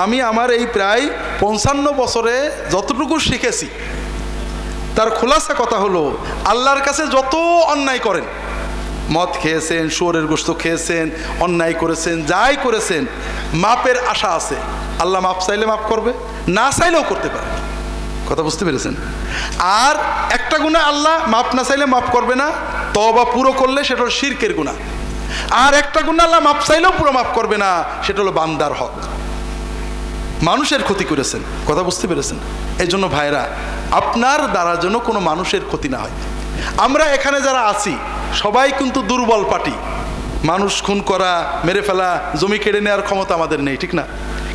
আমি আমার এই প্রায় 55 বছরে যতটুকু শিখেছি তার খোলাসা কথা হলো, আল্লাহর কাছে যত অন্যায় করেন, মদ খেয়েছেন, শুয়োরের গোশত খেয়েছেন, অন্যায় করেছেন, যাই করেছেন, মাপের আশা আছে। আল্লাহ মাপ চাইলে মাপ করবে, না চাইলেও করতে পারে। কথা বুঝতে পেরেছেন? আর একটা গুনাহ আল্লাহ মাপ না চাইলে মাপ করবে না, তওবা পুরো করলে সেটা হলো শিরকের গুনাহ। আর একটা গুনাহ আল্লাহ মাপ চাইলেও পুরো মাপ করবে না, সেটা হলো বান্দার হক, মানুষের ক্ষতি করেছেন। কথা বুঝতে পেরেছেন? এই জন্য ভাইরা, আপনার দ্বারা যেন কোনো মানুষের ক্ষতি না হয়। আমরা এখানে যারা আছি সবাই কিন্তু দুর্বল পার্টি, মানুষ খুন করা, মেরে ফেলা, জমি কেড়ে নেওয়ার ক্ষমতা আমাদের নেই, ঠিক না?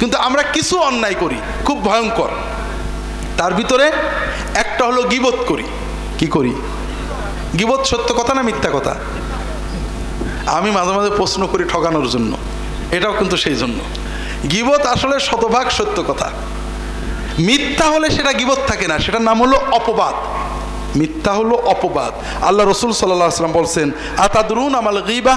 কিন্তু আমরা কিছু অন্যায় করি খুব ভয়ঙ্কর। তার ভিতরে একটা হলো গীবত করি। কি করি? গীবত সত্য কথা না মিথ্যা কথা? আমি মাঝে মাঝে প্রশ্ন করি ঠকানোর জন্য, এটাও কিন্তু সেই জন্য। গীবত আসলে শতভাগ সত্য কথা। মিথ্যা হলে সেটা গীবত থাকে না, সেটার নাম হলো অপবাদ। মিথ্যা হলো অপবাদ। আল্লাহ রসুল সাল্লাল্লাহু আলাইহি ওয়াসাল্লাম বলছেন, আতাদরুন আমাল গীবা?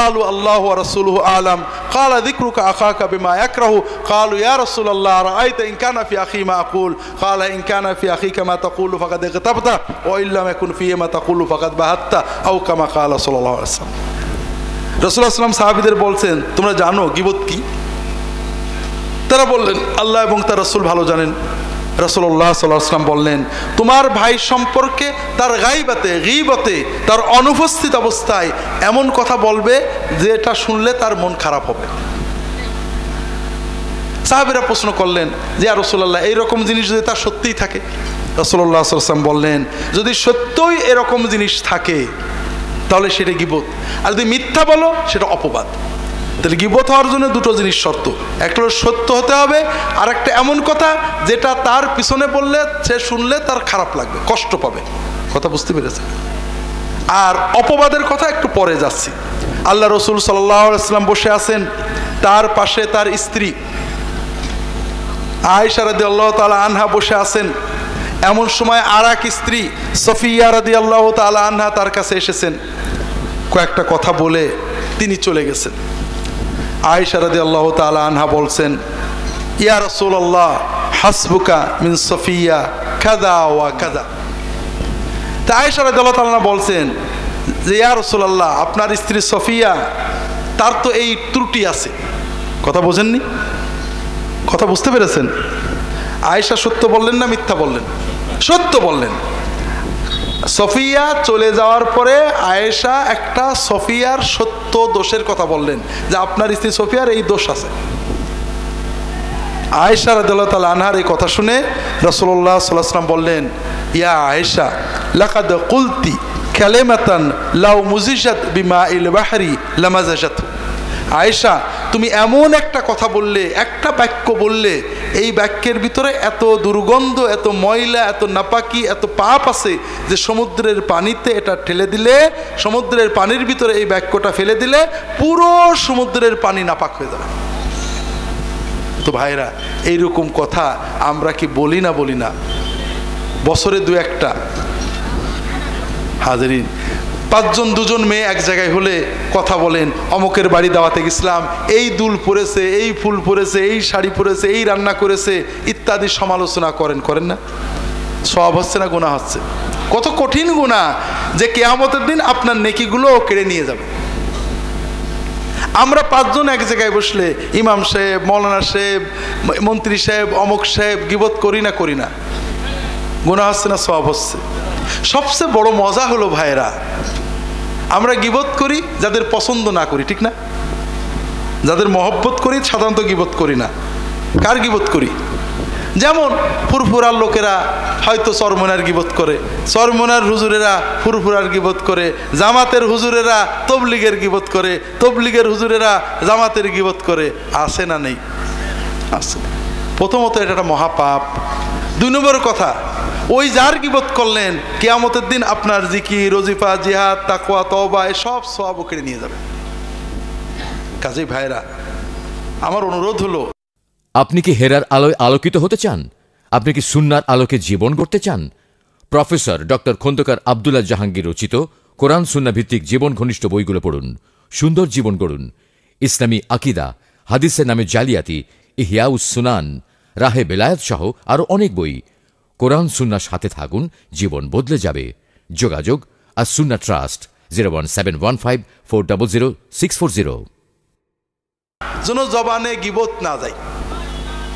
قالوا الله ورسوله أعلم قال ذكرك أخاك بما يكره قالوا يا رسول الله رأيت إن كان في أخي ما أقول قال إن كان في أخيك ما تقول فقد اغتبته وإن لم يكن فيه ما تقول فقد بهته أو كما قال صلى الله عليه وسلم। রাসূলুল্লাহ সাল্লাল্লাহু আলাইহি ওয়াসাল্লাম সাহাবীদের বলছেন, তোমরা জানো গীবত কি? তারা বললেন, আল্লাহ এবং তার রাসূল ভালো জানেন। রাসূলুল্লাহ সাল্লাল্লাহু আলাইহি ওয়াসাল্লাম বললেন, তোমার ভাই সম্পর্কে তার গায়বাতে, গীবতে, তার অনুপস্থিত অবস্থায় এমন কথা বলবে যেটা শুনলে তার মন খারাপ হবে। সাহাবীরা প্রশ্ন করলেন যে ইয়া রাসূলুল্লাহ, এইরকম জিনিস যদি তার সত্যিই থাকে? রাসূলুল্লাহ সাল্লাল্লাহু আলাইহি ওয়াসাল্লাম বললেন, যদি সত্যই এরকম জিনিস থাকে তাহলে সেটা গীবত, আর যদি মিথ্যা বলো সেটা অপবাদ। তাহলে গীবত হওয়ার জন্য দুটো জিনিস শর্ত, একটা হলো সত্য হতে হবে, আর একটা এমন কথা যেটা তার পিছনে বললে সে শুনলে তার খারাপ লাগবে, কষ্ট পাবে। কথা বুঝতে পেরেছে? আর অপবাদের কথা একটু পরে যাচ্ছি। আল্লাহ রসুল সাল্লাল্লাহু আলাইহি ওয়াসাল্লাম বসে আছেন, তার পাশে তার স্ত্রী আয়েশা রাদিয়াল্লাহু তাআলা আনহা বসে আছেন। এমন সময় আর এক স্ত্রী সফিয়া রাদিয়াল্লাহু তাআলা আনহা তার কাছে এসেছেন, কয়েকটা কথা বলে তিনি চলে গেছেন। আয়েশা রাদিয়াল্লাহু তাআলা আনহা বলছেন, ইয়া রাসূলুল্লাহ হাসবুকা মিন সফিয়া কাযা ওয়া কাযা। তা আয়েশা রাদিয়াল্লাহু তাআলা বলছেন যে ইয়া রাসূলুল্লাহ, আপনার স্ত্রী সফিয়া, তার তো এই ত্রুটি আছে। কথা বোঝেননি? কথা বুঝতে পেরেছেন? আয়েশা সত্য বললেন না মিথ্যা বললেন? সত্য বললেন। সফিয়া চলে যাওয়ার পরে আয়েশা একটা সফিয়ার সত্য দোষের কথা বললেন, যে আপনার স্ত্রী সফিয়ার এই দোষ আছে। আয়েশা রাদিয়াল্লাহু তাআলা আনহার এই কথা শুনে রাসূলুল্লাহ সাল্লাল্লাহু আলাইহি ওয়াসাল্লাম বললেন, ইয়া আয়েশা লাকাদ কুলতি কালিমাতান লাউ মুজিজাত বিমাইল বাহরি লামাজাজাত। আয়েশা, তুমি এমন একটা কথা বললে, একটা বাক্য বললে, এই বাক্যের ভিতরে এত দুর্গন্ধ, এত ময়লা, এত নাপাকি, এত পাপ আছে যে সমুদ্রের পানিতে এটা ঠেলে দিলে, সমুদ্রের পানির ভিতরে এই বাক্যটা ফেলে দিলে পুরো সমুদ্রের পানি নাপাক হয়ে যাবে। তো ভাইরা, এইরকম কথা আমরা কি বলি না? বলি না? বছরে দু একটা। হাজিরিন, 5 জন 2 জন মেয়ে এক জায়গায় হলে কথা বলেন, অমুকের বাড়ি দাওয়াতে গেছিলাম, এই দুল পরেছে, এই ফুল পরেছে, এই শাড়ি পরেছে, এই রান্না করেছে ইত্যাদি সমালোচনা করেন, করেন না? সওয়াব হচ্ছে না গুনাহ হচ্ছে? কত কঠিন গুনাহ যে কিয়ামতের দিন আপনার নেকিগুলো কেড়ে নিয়ে যাবে। আমরা 5 জন এক জায়গায় বসলে ইমাম সাহেব, মৌলানা সাহেব, মন্ত্রী সাহেব, অমুক সাহেব গীবত করি না? করি না? গুনাহ হচ্ছে না সওয়াব হচ্ছে? সবচেয়ে বড় মজা হলো ভাইরা, আমরা গীবত করি যাদের পছন্দ না করি, ঠিক না? যাদের মহব্বত করি সাধারণত গীবত করি না। কার গীবত করি? যেমন ফুরফুরার লোকেরা হয়তো চরমনার গীবত করে, চরমনার হুজুরেরা ফুরফুরার গীবত করে, জামাতের হুজুরেরা তবলিগের গীবত করে, তবলিগের হুজুরেরা জামাতের গীবত করে। আছে না নেই? আছে। প্রথমত এটা একটা মহাপাপ। 2 নম্বর কথা, ওই যার গীবত করলেন কিয়ামতের দিন আপনার জিকির, ওজিফা, জিহাদ, তাকওয়া, তওবা সব সওয়াব কেড়ে নিয়ে যাবে। কাজেই ভাইরা, আমার অনুরোধ হলো, আপনি কি হেরার আলোয় আলোকিত হতে চান? আপনি কি সুন্নাহর আলোকে জীবন গড়তে চান? প্রফেসর ডক্টর খন্দকার আব্দুল্লাহ জাহাঙ্গীর রচিত কোরআন সুন্নাহ ভিত্তিক জীবন ঘনিষ্ঠ বইগুলো পড়ুন, সুন্দর জীবন গড়ুন। ইসলামী আকীদা, হাদিসের নামে জালিয়াতি ইহয়াউস সুনান, রাহে বেলায়েত সহ আরও অনেক বই। কোরআন সুন্নাহর সাথে থাকুন, জীবন বদলে যাবে। যোগাযোগ আর সুন্নাহ ট্রাস্ট 01715400640। যেন জবানে গীবত না যায়।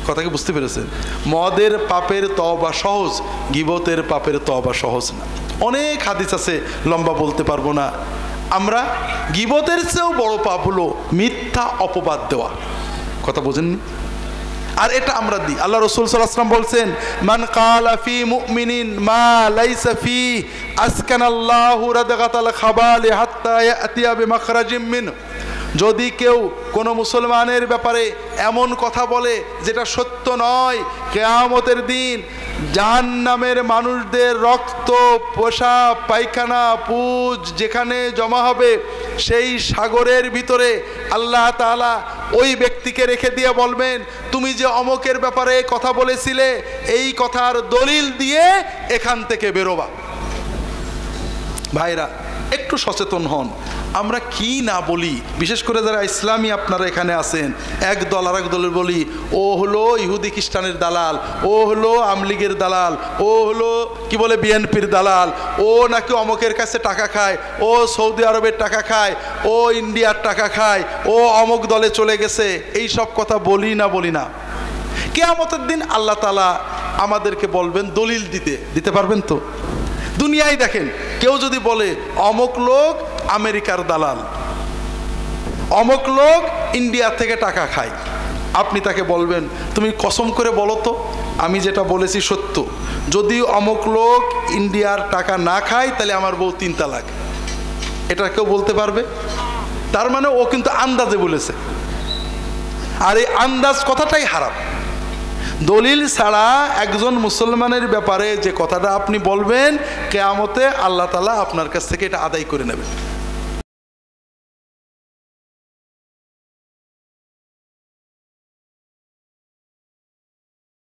কথা কি বুঝতে পেরেছেন? মদের পাপের তওবা সহজ, গীবতের পাপের তওবা সহজ না। অনেক হাদিস আছে, লম্বা বলতে পারবো না। আমরা গীবতের চেয়েও বড় পাপ হলো মিথ্যা অপবাদ দেওয়া। কথা বোঝেননি? আর এটা আমরা দিই। আল্লাহ রাসূল সাল্লাল্লাহু আলাইহি ওয়াসাল্লাম বলছেন, মান ক্বালা ফি মুমিনিন মা লাইসা ফি আসকানাল্লাহু রাদগাতাল খাবালি হাত্তা ইয়াতিয়া বিমাখরাজিম মিন। যদি কেউ কোনো মুসলমানের ব্যাপারে এমন কথা বলে যেটা সত্য নয়, কিয়ামতের দিন জাহান্নামের মানুষদের রক্ত, পেশাব, পায়খানা, পুজ যেখানে জমা হবে সেই সাগরের ভিতরে আল্লাহ তাআলা ওই ব্যক্তিকে রেখে দিয়ে বলবেন, তুমি যে অমকের ব্যাপারে কথা বলেছিলে এই কথার দলিল দিয়ে এখান থেকে বেরোবা। ভাইরা, একটু সচেতন হন। আমরা কি না বলি, বিশেষ করে যারা ইসলামী আপনারা এখানে আছেন, এক দল আর এক দলের বলি ও হলো ইহুদি খ্রিস্টানের দালাল, ও হলো আমলিগের দালাল, ও হলো কি বলে বিএনপির দালাল, ও নাকি অমকের কাছে টাকা খায়, ও সৌদি আরবের টাকা খায়, ও ইন্ডিয়ার টাকা খায়, ও অমক দলে চলে গেছে। এই সব কথা বলি না বলি না? কিয়ামতের দিন আল্লাহ তাআলা আমাদেরকে বলবেন দলিল দিতে পারবেন তো? দুনিয়ায় দেখেন, কেউ যদি বলে অমক লোক আমেরিকার দালাল, অমক লোক ইন্ডিয়া থেকে টাকা খায়, আপনি তাকে বলবেন তুমি কসম করে বলো তো আমি যেটা বলেছি সত্য, যদি অমক লোক ইন্ডিয়ার টাকা না খায় তাহলে আমার বউ 3 তালাক। এটা কেউ বলতে পারবে? তার মানে ও কিন্তু আন্দাজে বলেছে, আর এই আন্দাজ কথাটাই হারাম। দলিল ছাড়া একজন মুসলমানের ব্যাপারে যে কথাটা আপনি বলবেন, কিয়ামতে আল্লাহ তাআলা আপনার কাছ থেকে এটা আদায় করে নেবেন।